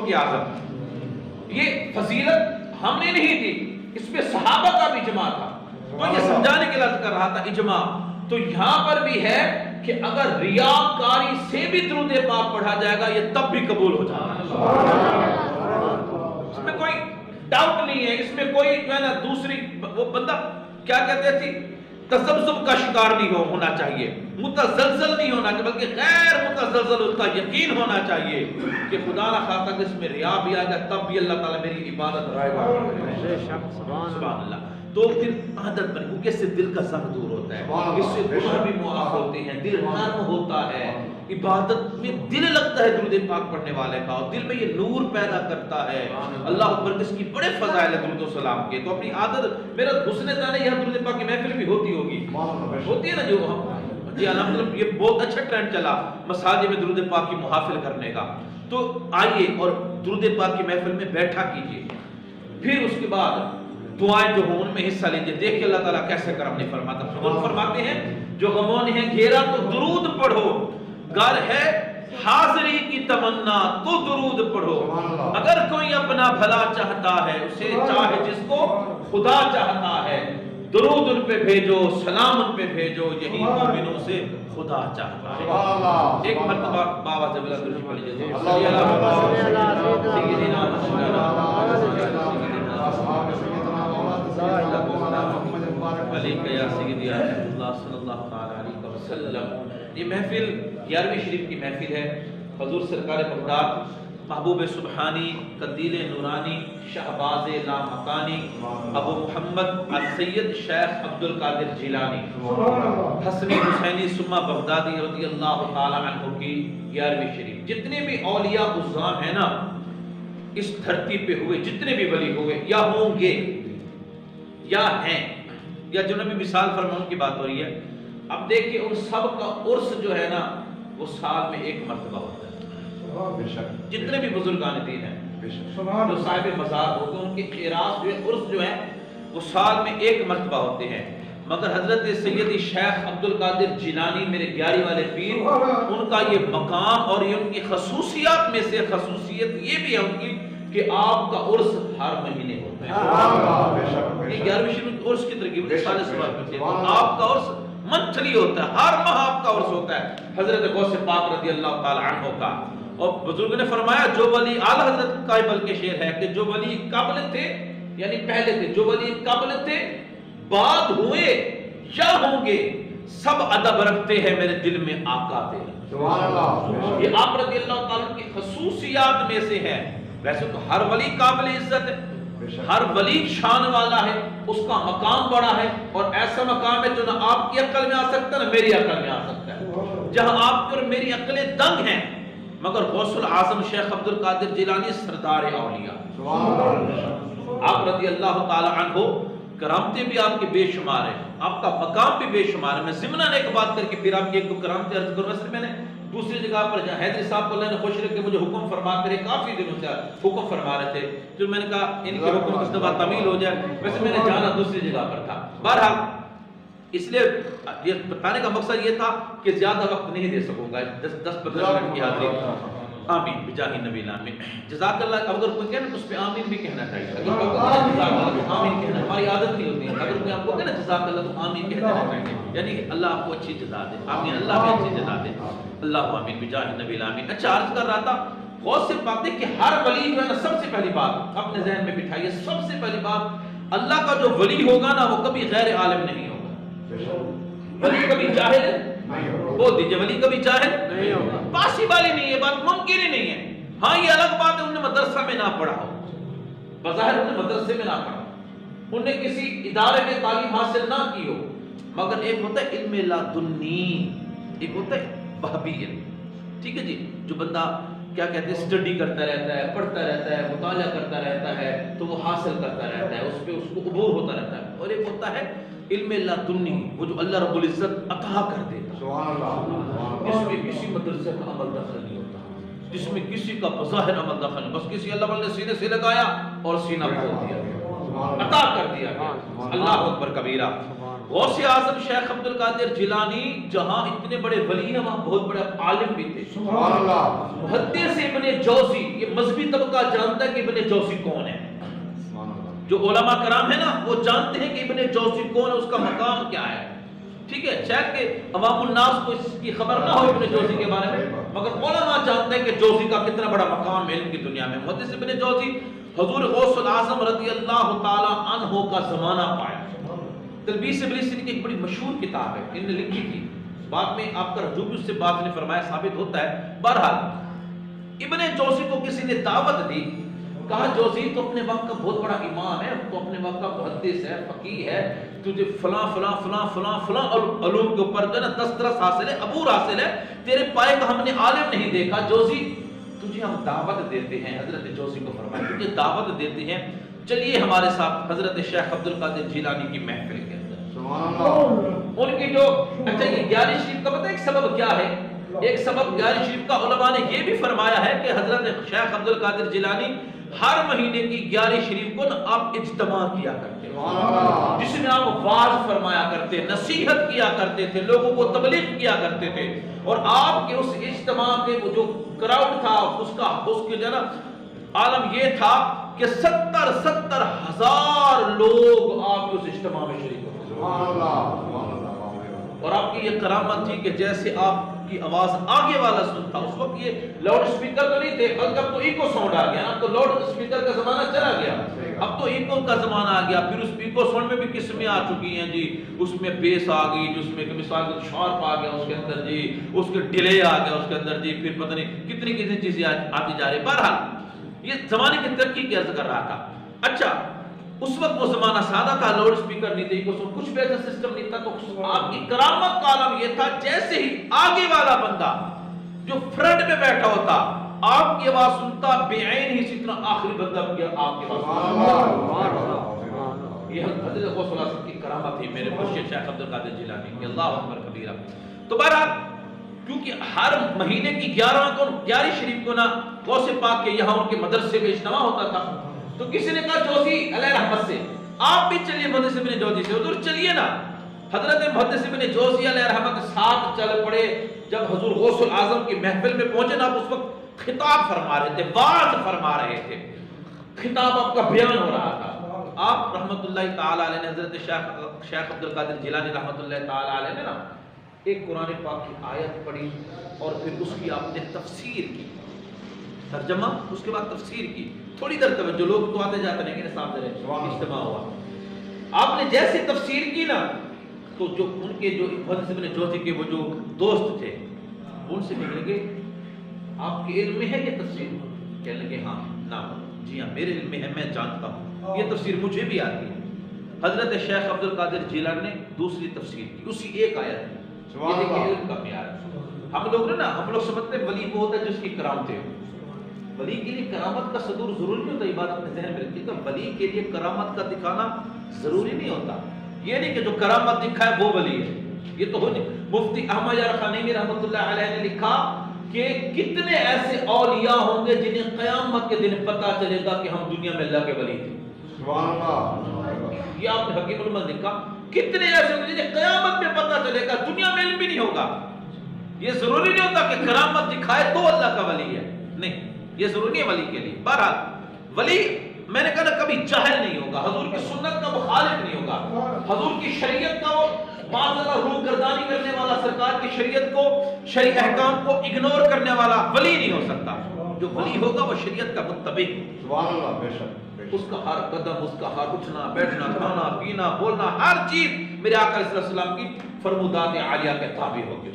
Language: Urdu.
فاروق اعظم، یہ فضیلت ہم نے نہیں دی، اس میں صحابہ کا بھی اجماع تھا. تو یہ سمجھانے کے لیے کر رہا تھا اجماع. تو یہاں پر بھی ہے کہ اگر ریاکاری سے بھی درود پاک پڑھا جائے گا یہ تب بھی قبول ہو جاتا ہے. اس میں کوئی ڈاؤٹ نہیں ہے، اس میں کوئی جو ہے نا دوسری وہ بندہ کیا کہتے تھے تذبذب کا شکار نہیں ہونا چاہیے، متزلزل نہیں ہونا چاہیے، بلکہ غیر متزلزل اس کا یقین ہونا چاہیے کہ خدا نہ خواستہ کہ اس میں ریا بھی آئے گا تب بھی اللہ تعالیٰ میری عبادت سبحان اللہ. تو پھر عادت بنے، کیونکہ اس سے دل کا زنگ دور ہوتا ہے، اس سے گناہ بھی معاف ہوتے ہیں، دل نرم ہوتا ہے، عبادت میں دل لگتا ہے درود پاک پڑھنے والے کا، اور دل میں یہ نور پیدا کرتا ہے. اللہ اکبر، اس کی بڑے فضائل ہے درود و سلام کے. تو اپنی عادت، میرا حسن زن یہ درود پاک کی محفل بھی ہوتی ہوگی، ہوتی ہے نا جو جی الحمدللہ. یہ بہت اچھا ٹرینڈ چلا مساجد میں درود پاک کی محافل کرنے کا. تو آئیے اور درود پاک کی محفل میں بیٹھا کیجیے، پھر اس کے بعد دعائیں جو ہوں ان میں حصہ لیجیے. دیکھیں اللہ تعالیٰ کیسے کرم نہیں فرماتا. حضور فرماتے ہیں جو غموں نے گھیرا تو درود پڑھو، گر ہے حاضری کی تمنا تو درود پڑھو. اگر کوئی اپنا بھلا چاہتا ہے اسے چاہے جس کو خدا چاہتا ہے، درود ان پہ بھیجو، سلام ان پہ بھیجو، یہی مومنوں سے خدا چاہتا ہے. ایک مرتبہ بابا جب اللہ درود پڑھ لیجیے. یہ محفل 11ویں شریف کی محفل ہے. حضور سرکار بغداد محبوب سبحانی قندیل نورانی شہباز لامکانی ابو محمد السید شیخ عبد القادر جیلانی حسنی حسینی ثم بغدادی رضی اللہ تعالی عنہ کی 11ویں شریف. جتنے بھی اولیاء عظام ہیں نا اس دھرتی پہ ہوئے، جتنے بھی ولی ہوئے یا ہوں گے یا ہیں یا جو نبی مثال فرمان کی بات ہو رہی ہے، اب دیکھیں ان سب کا عرس جو ہے نا وہ سال میں ایک مرتبہ ہوتا ہے. جتنے بھی بزرگان دین ہیں جو صاحب مزار ہوتے ہیں ان کے اعراض جو ہے عرس جو ہے وہ سال میں ایک مرتبہ ہوتے ہیں. مگر حضرت سیدی شیخ عبد القادر جیلانی میرے پیاری والے پیر، ان کا یہ مقام اور یہ ان کی خصوصیات میں سے خصوصیت یہ بھی ہے ان کی کہ آپ کا عرس ہر مہینے ہوتا ہے. یہ 11ویں شریف عرس کی ترکیب سارے سوال کرتے ہیں. آپ کا عرس منتھلی ہوتا ہے، ہر ماہ آپ کا عرس ہوتا ہے. حضرت غوث پاک رضی اللہ تعالی عنہ کا. اور بزرگ نے فرمایا جو ولی اعلی حضرت کا بلکہ شعر ہے کہ جو ولی قبل تھے یعنی پہلے تھے، جو ولی قبل تھے بعد ہوئے یا ہوں گے، سب ادب رکھتے ہیں میرے دل میں آقا تیرے. یہ آپ رضی اللہ تعالیٰ کی خصوصیات میں سے ہے. ویسے تو ہر ولی قابل عزت ہے، ہر ولی شان والا ہے، اس کا مقام بڑا ہے، اور ایسا مقام ہے جو نہ آپ کی عقل میں آ سکتا ہے نہ میری عقل میں آ سکتا ہے. جہاں آپ کی اور میری عقلیں دنگ ہیں، مگر غوث العظم شیخ عبد القادر جیلانی سردار اولیاء آپ رضی اللہ تعالی عنہ، کرامتیں بھی آپ کی بے شمار ہیں، آپ کا مقام بھی بے شمار ہے. میں ضمناً ایک بات کر کے پھر آپ کی ایک دو کرامتیں عرض کروں. اصل میں نے دوسری جگہ پر حیدری صاحب کو اللہ نے خوش رکھ کے مجھے حکم فرما کرے، کافی دنوں سے حکم فرما رہے تھے، جو میں نے کہا ان کے حکم کس دفعہ تعمیل ہو جائے. ویسے میں نے جانا دوسری جگہ پر تھا. بہرحال اس لیے یہ بتانے کا مقصد یہ تھا کہ زیادہ وقت نہیں دے سکوں گا، 10-15 منٹ کی حاضری. آمین بجاہ نبی آمین. جزاک اللہ. اگر کوئی کہنا تو اس پہ آمین بھی کہنا چاہیے. اگر کوئی جزاک اللہ تو آمین کہنا ہماری عادت نہیں ہوتی ہے. اگر کوئی آپ کو کہنا جزاک اللہ تو آمین کہنا چاہیے، یعنی اللہ آپ کو اچھی جزا دے. آمین، اللہ بھی اچھی جزا دے. اللہ آمین بجاہ نبی آمین. اچھا عرض کر رہا تھا غوث سے بات ہے کہ ہر ولی جو ہے نا سب سے پہلی بات اپنے ذہن میں بٹھائیے، سب سے پہلی بات اللہ کا جو ولی ہوگا نا وہ کبھی غیر عالم نہیں ہوگا. ولی کبھی جاہل بول دیجئے، ولی کبھی جاہل نہیں ہوگا. پاسی والی نہیں ہے، بات ممکن ہی نہیں ہے. ہاں یہ الگ بات ہے انہوں نے مدرسہ میں نہ پڑھا ہو، بظاہر انہوں نے مدرسے میں نہ پڑھا، انہوں نے کسی ادارے میں تعلیم حاصل نہ کی ہو، مگر ایک ہوتا ہے علم لدنی، ایک ہوتا ہے وہابی علم. ٹھیک ہے جی، جو بندہ کیا کہتے ہیں اسٹڈی کرتا رہتا ہے، پڑھتا رہتا ہے، مطالعہ کرتا رہتا ہے تو وہ حاصل کرتا رہتا ہے، اس پہ اس کو عبور ہوتا رہتا ہے. اور ایک ہوتا ہے علم لدنی، وہ جو اللہ رب العزت عطا کر دیتا، جس میں کسی مدرسے کا عمل دخل نہیں ہوتا، جس میں کسی کا بظاہر عمل دخل نہیں، بس کسی اللہ نے سینے سے لگایا اور سینہ کھول دیا، عطا کر دیا. اللہ اکبر کبیرہ. غوث اعظم شیخ عبد القادر جیلانی جہاں اتنے بڑے ولی ہیں وہاں بہت بڑے عالم بھی تھے. سبحان اللہ. محدث ابن جوزی، یہ مذہبی طبقہ جانتا ہے کہ ابن جوزی کون ہے. جو علماء کرام ہیں نا وہ جانتے ہیں کہ ابن جوزی کون ہے، اس کا مقام کیا ہے. ٹھیک ہے، شاید کہ عوام الناس کو اس کی خبر نہ ہو ابن جوزی کے بارے میں، مگر علماء جانتے ہیں کہ جوزی کا کتنا بڑا مقام علم کی دنیا میں. محدث ابن جوزی حضور غوث الاعظم رضی اللہ تعالی عنہ کا زمانہ پایا. تلبیس ابلیس کی ایک بڑی مشہور کتاب ہے، انہوں نے لکھی تھی، بعد میں آپ کا رجوع بھی اس سے بات نے فرمایا ثابت ہوتا ہے. بہرحال ابن جوزی کو کسی نے دعوت دی، کہا جوزی تو اپنے وقت کا بہت بڑا امام ہے، تو اپنے وقت کا محدث ہے، فقیہ ہے، تجھے فلاں فلاں فلاں فلاں فلاں علوم کے اوپر جو ہے نا دسترس حاصل ہے، عبور حاصل ہے، تیرے پائے کا ہم نے عالم نہیں دیکھا. جوزی تجھے ہم دعوت دیتے ہیں. حضرت جوزی کو فرمایا تجھے دعوت دیتے ہیں، چلیے ہمارے ساتھ حضرت شیخ عبد القادر جیلانی کی محفل کے اندر. ان کی جو اچھا یہ 11 شریف کا پتہ ایک سبب کیا ہے؟ ایک سبب 11 شریف کا علماء نے یہ بھی فرمایا ہے کہ حضرت شیخ عبد القادر جیلانی ہر مہینے کی 11 شریف کو نا آپ اجتماع کیا کرتے ہیں، جس میں آپ واعظ فرمایا کرتے، نصیحت کیا کرتے تھے، لوگوں کو تبلیغ کیا کرتے تھے. اور آپ کے اس اجتماع کے جو کراؤڈ تھا اس کے جو نا عالم یہ تھا کہ 70 ہزار لوگ آپ کے اس اجتماع میں شریک ہوتے. اور آپ کی یہ کرامت تھی کہ جیسے آپ کی آواز آگے والا سنتا، اس وقت یہ لاؤڈ سپیکر تو نہیں تھے، بلکہ اب تو ایکو ساؤنڈ آ گیا نا، تو لاؤڈ سپیکر کا زمانہ چلا گیا، اب تو ایکو کا زمانہ آ گیا. پھر اس ایکو ساؤنڈ میں بھی قسمیں آ چکی ہیں جی، اس میں بیس آ گئی، جس میں مثال کے شارپ آ گیا اس کے اندر جی، اس کے ڈیلے آ گیا اس کے اندر جی، پھر پتہ نہیں کتنی کتنی چیزیں آتی جا رہی. بہرحال یہ زمانے کی ترقی کی عرض کر رہا تھا. اچھا اس وقت وہ زمانہ سادہ تھا، لاؤڈ سپیکر نہیں تھے، کچھ بھی ایسا سسٹم نہیں تھا. تو آپ کی کرامت کا عالم یہ تھا جیسے ہی آگے والا بندہ جو فرنٹ میں بیٹھا ہوتا آپ کی آواز سنتا، بے عین ہی اتنا آخری بندہ بھی آپ کی آواز. یہ حضرت غوث الاعظم کی کرامت تھی میرے مرشد شیخ عبد القادر جیلانی کی. اللہ اکبر کبیرہ. تو بہرحال کیونکہ ہر مہینے کی 11 شریف کو نا غوث پاک کے یہاں ان کے مدرسے میں اجتماع ہوتا تھا. تو کسی نے کہا جوزی علیہ رحمت سے آپ بھی چلیے محدث ابن جوزی سے. حضور چلیے نا. حضرت محدث ابن جوزی علیہ رحمت کے ساتھ چل پڑے. جب حضور غوث الاعظم کی محفل میں پہنچے نا، اس وقت خطاب فرما رہے تھے، واعظ فرما رہے تھے، خطاب آپ کا بیان ہو رہا تھا. آپ رحمت اللہ تعالی علیہ نے حضرت شیخ عبد القادر جیلانی رحمت اللہ تعالی علیہ نے نا ایک قرآن پاک کی آیت پڑھی اور پھر اس کی آپ نے تفسیر کی، ترجمہ، اس کے بعد تفسیر کی. تھوڑی دیر توجہ، لوگ تو آتے جاتے نہیں کہ صاحب اجتماع ہوا. آپ نے جیسے تفسیر کی نا تو جو ان کے جو محدث ابن جوزی کے وہ جو دوست تھے ان سے کہنے لگے آپ کے علم میں ہے یہ تفسیر؟ کہنے لگے ہاں. نا جی ہاں میرے علم میں ہے، میں جانتا ہوں، یہ تفسیر مجھے بھی آتی ہے. حضرت شیخ عبد القادر جیلانی نے دوسری تفسیر کی اسی ایک آیت میں. یہ دیکھیں علم کا معیار. ہم لوگ سمجھتے ہیں ولی وہ ہوتا ہے جس کی کرامتیں ہو. ولی کے لیے کرامت کا صدور ضروری نہیں ہوتا. یہ بات اپنے ذہن میں رکھیے کہ ولی کے لیے کرامت کا دکھانا ضروری نہیں ہوتا. یہ نہیں کہ جو کرامت دکھائے وہ ولی ہے، یہ تو ہو نہیں. مفتی احمد یار خانیمی رحمۃ اللہ علیہ نے لکھا کہ کتنے ایسے اولیاء ہوں گے جنہیں قیامت کے دن پتہ چلے گا کہ ہم دنیا میں اللہ کے ولی تھے. سبحان اللہ. یہ آپ نے حکیم الامت لکھا. کتنے ایسے ہوں گے جنہیں قیامت میں پتہ چلے گا، دنیا میں علم بھی نہیں ہوگا. یہ ضروری نہیں ہوتا کہ کرامت دکھائے تو اللہ کا ولی ہے، نہیں، یہ ضروری ہے ولی کے لیے. بہرحال ولی میں نے کہا نا کبھی جاہل نہیں ہوگا، حضور کی سنت کا مخالف نہیں ہوگا، حضور کی شریعت کا وہ معذرہ روح گردانی کرنے والا، سرکار کی شریعت کو، شرعی احکام کو اگنور کرنے والا ولی نہیں ہو سکتا. جو ولی ہوگا وہ شریعت کا متبع. سبحان اللہ. بے شک اس کا ہر قدم، اس کا ہر اٹھنا بیٹھنا، کھانا پینا بولنا، ہر چیز میرے آقا صلی اللہ علیہ وسلم کی فرمودات عالیہ کے تابع ہوگی.